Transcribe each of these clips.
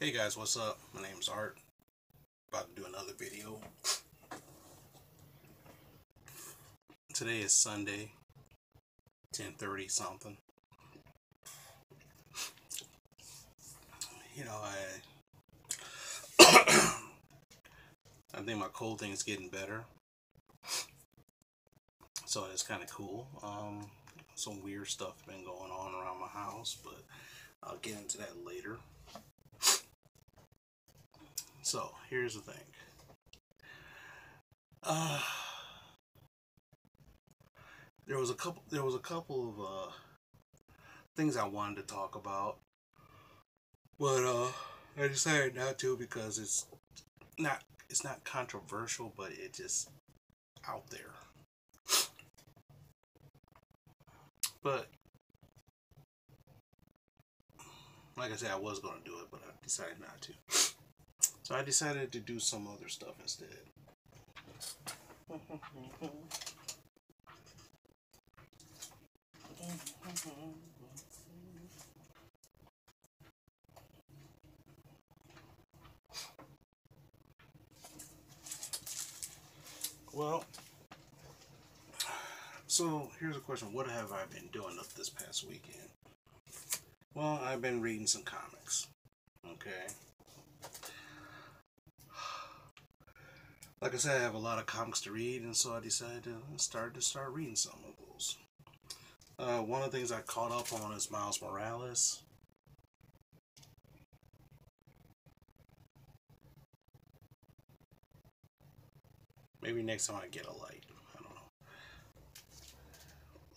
Hey guys, what's up? My name's Art. About to do another video. Today is Sunday, 10:30 something. You know, I think my cold thing is getting better, so it's kind of cool. Some weird stuff been going on around my house, but I'll get into that later. So here's the thing. There was a couple of things I wanted to talk about, but I decided not to because it's not controversial, but it's just out there. But like I said, I was going to do it, but I decided not to. So I decided to do some other stuff instead. Well, so here's a question. What have I been doing up this past weekend? Well, I've been reading some comics. Okay. Like I said, I have a lot of comics to read, and so I decided to start reading some of those. One of the things I caught up on is Miles Morales. Maybe next time I get a light. I don't know.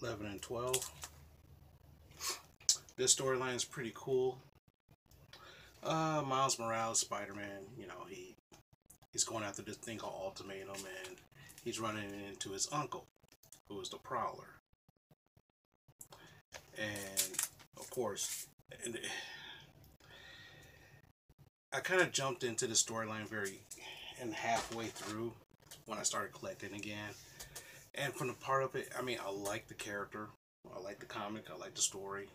11 and 12. This storyline is pretty cool. Miles Morales, Spider-Man, you know, he's going after this thing called Ultimatum, and he's running into his uncle, who is the Prowler. And of course, I kind of jumped into the storyline halfway through when I started collecting again. And from the part of it, I mean, I like the character, I like the comic, I like the story,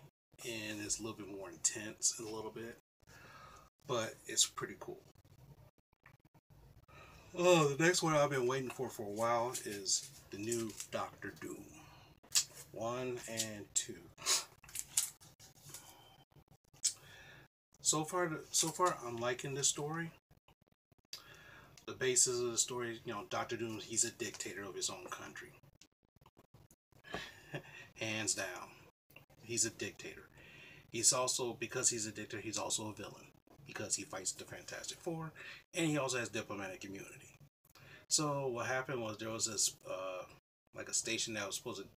and it's a little bit more intense in a little bit, but it's pretty cool. Oh, the next one I've been waiting for a while is the new Doctor Doom. 1 and 2. So far I'm liking this story. The basis of the story, you know, Doctor Doom, he's a dictator of his own country. Hands down. He's a dictator. He's also, because he's a dictator, he's also a villain. Because he fights the Fantastic Four, and he also has diplomatic immunity. So what happened was there was this, like a station that was supposed to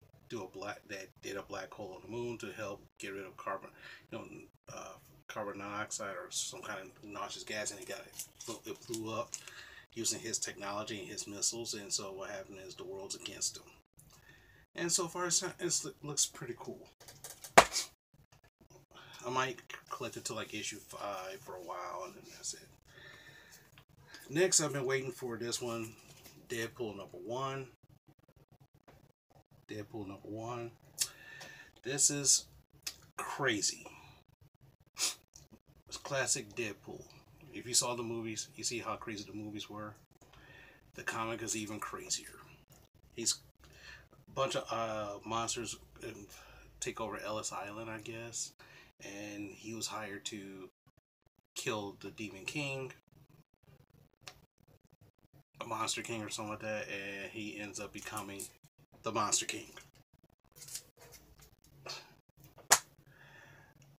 did a black hole on the moon to help get rid of carbon monoxide or some kind of noxious gas, and it blew up using his technology and his missiles. And so what happened is the world's against him. And so far it looks pretty cool. I might collect it to like issue 5 for a while, and then that's it. Next, I've been waiting for this one, Deadpool #1. Deadpool #1. This is crazy. It's classic Deadpool. If you saw the movies, you see how crazy the movies were. The comic is even crazier. He's a bunch of monsters take over Ellis Island, I guess, and he was hired to kill the Demon King, a Monster King or something like that, and he ends up becoming the Monster King.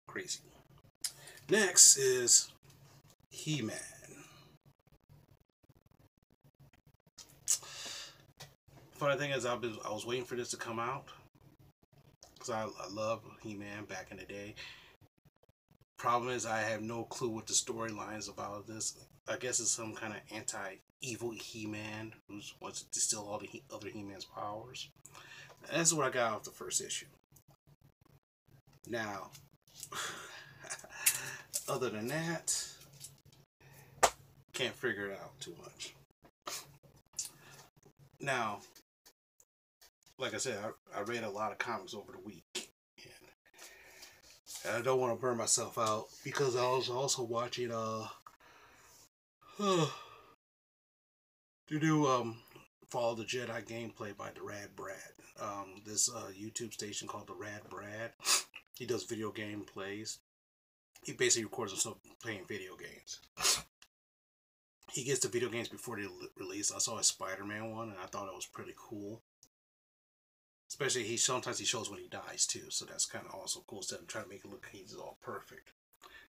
Crazy. Next is He-Man. Funny thing is, I was waiting for this to come out because I love He-Man back in the day. Problem is, I have no clue what the storyline's about this. I guess it's some kind of anti-evil He-Man who wants to steal all the other He-Man's powers. And that's what I got off the first issue. Now, other than that, can't figure it out too much. Now, like I said, I read a lot of comics over the week. And And I don't want to burn myself out because I was also watching to do Follow the Jedi gameplay by the Rad Brad. This YouTube station called the Rad Brad. He does video game plays. He basically records himself playing video games. He gets the video games before they release. I saw a Spider-Man one and I thought it was pretty cool. Especially sometimes he shows when he dies too, so that's kind of also cool. Instead of trying to make it look he's all perfect.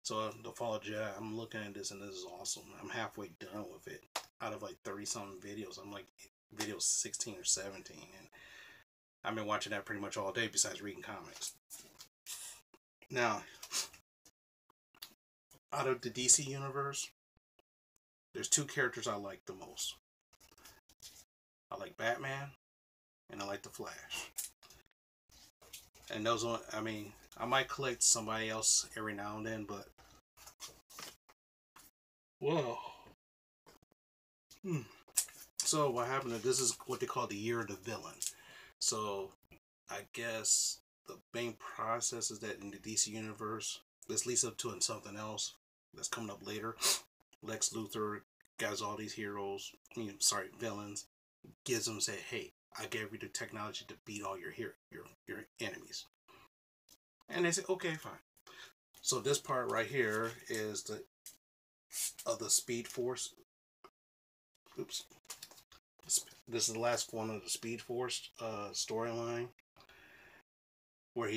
So the Fall of Jedi, I'm looking at this and this is awesome. I'm halfway done with it. Out of like 30-something videos, I'm like video 16 or 17, and I've been watching that pretty much all day besides reading comics. Now, out of the DC universe, there's two characters I like the most. I like Batman, and I like the Flash. And those are, I mean, I might collect somebody else every now and then, but whoa. So what happened? This is what they call the year of the villain. So I guess the main process is that in the DC universe, this leads up to something else that's coming up later. Lex Luthor guys, all these heroes, villains, gives them, say, hey, I gave you the technology to beat all your enemies. And they say, okay, fine. So this part right here is the Speed Force. Oops. This is the last one of the Speed Force storyline, where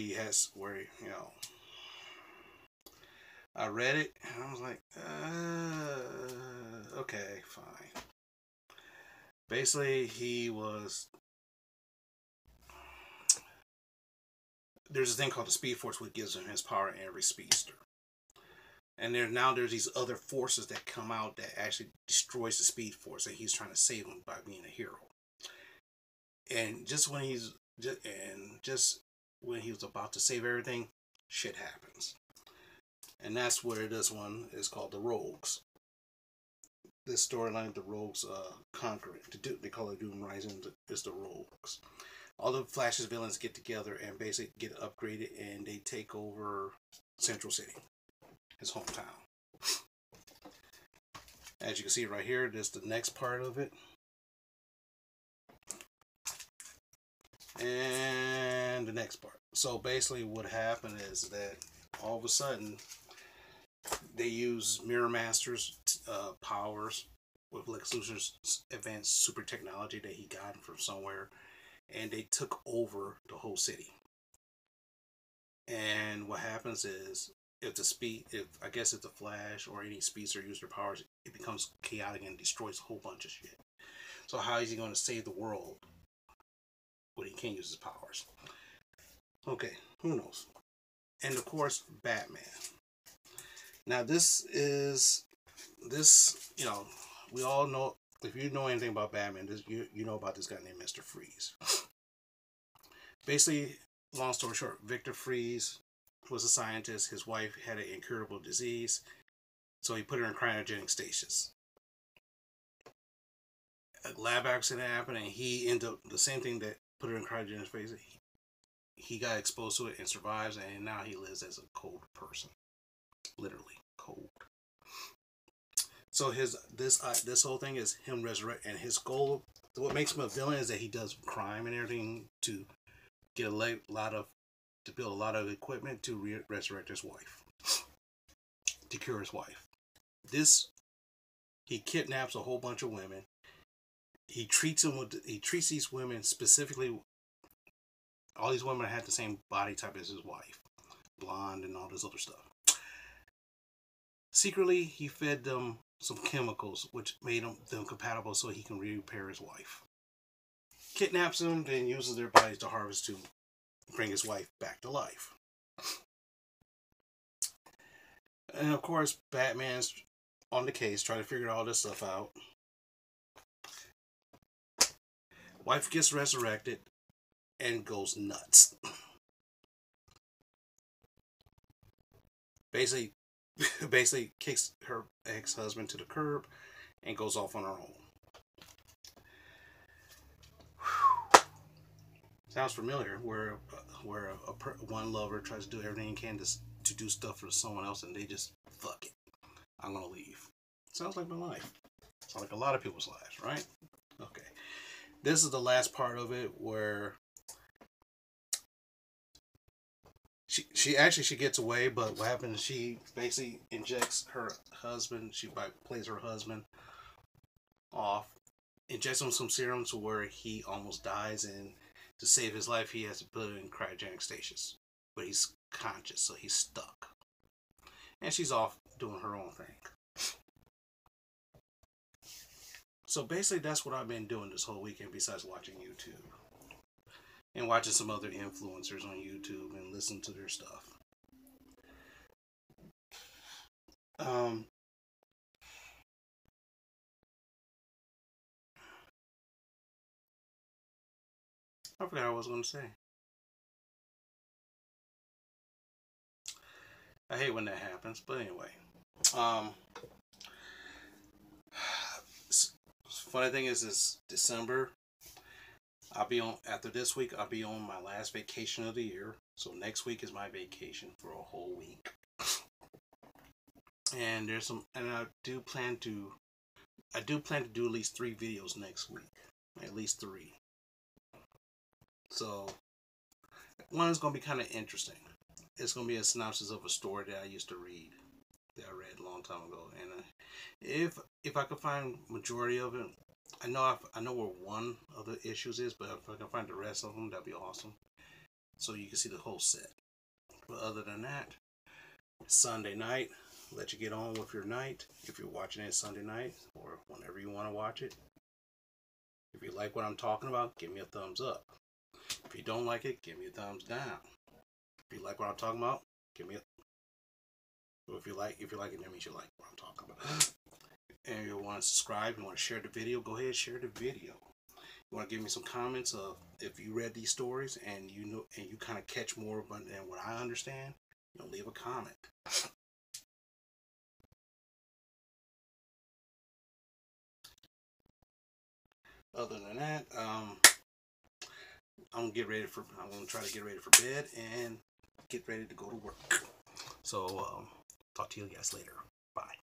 I read it and I was like, okay, fine. Basically, there's a thing called the Speed Force, which gives him his power in every speedster. And there's these other forces that come out that actually destroys the Speed Force, and he's trying to save them by being a hero. And just when he was about to save everything, shit happens. And that's where this one is called the Rogues. This storyline, the Rogues conquer it. They call it Doom Rising. Is the Rogues. All the Flash's villains get together and basically get upgraded, and they take over Central City, his hometown. As you can see right here, this is the next part of it. And the next part. So basically what happened is that all of a sudden they use Mirror Master's powers with Lex Luthor's advanced super technology that he got from somewhere, and they took over the whole city. And what happens is, if the Flash or any speedster use their powers, it becomes chaotic and destroys a whole bunch of shit. So how is he going to save the world when he can't use his powers? Okay, who knows? And of course, Batman. Now we all know, if you know anything about Batman, you know about this guy named Mr. Freeze. Basically, long story short, Victor Freeze was a scientist. His wife had an incurable disease, so he put her in cryogenic stasis. A lab accident happened, and he ended up the same thing that put her in cryogenic stasis. He got exposed to it and survives, and now he lives as a cold person, literally cold. So this whole thing is him resurrect, and his goal, what makes him a villain, is that he does crime and everything to get to build a lot of equipment to resurrect his wife, to cure his wife. He kidnaps a whole bunch of women. He treats these women specifically. All these women had the same body type as his wife, blonde and all this other stuff. Secretly, he fed them some chemicals which made them compatible, so he can repair his wife. Kidnaps them, then uses their bodies to harvest to bring his wife back to life. And of course, Batman's on the case, trying to figure all this stuff out. Wife gets resurrected and goes nuts. Basically kicks her ex-husband to the curb and goes off on her own. Sounds familiar, where one lover tries to do everything he can to do stuff for someone else and they just fuck it. I'm gonna leave. Sounds like my life. Sounds like a lot of people's lives, right? Okay. This is the last part of it where she gets away, but what happens? She basically injects her husband. She plays her husband off, injects him some serum to where he almost dies, and to save his life, he has to put him in cryogenic stasis. But he's conscious, so he's stuck, and she's off doing her own thing. So basically, that's what I've been doing this whole weekend, besides watching YouTube. And watching some other influencers on YouTube and listening to their stuff. I forgot what I was going to say. I hate when that happens, but anyway. Funny thing is, this December, I'll be on, after this week, I'll be on my last vacation of the year. So next week is my vacation for a whole week. And I do plan to do at least 3 videos next week. At least 3. So one is going to be kind of interesting. It's going to be a synopsis of a story that I used to read, that I read a long time ago. And if I could find majority of it, I know where one of the issues is, but if I can find the rest of them, that'd be awesome. So you can see the whole set. But other than that, Sunday night, let you get on with your night. If you're watching it Sunday night, or whenever you want to watch it. If you like what I'm talking about, give me a thumbs up. If you don't like it, give me a thumbs down. If you like what I'm talking about, give me a... If you like it, that means you like what I'm talking about. And you want to subscribe, you want to share the video, go ahead, share the video. You want to give me some comments of if you read these stories and you know, and you kind of catch more than what I understand, you know, leave a comment. Other than that, I'm gonna try to get ready for bed and get ready to go to work. So talk to you guys later. Bye.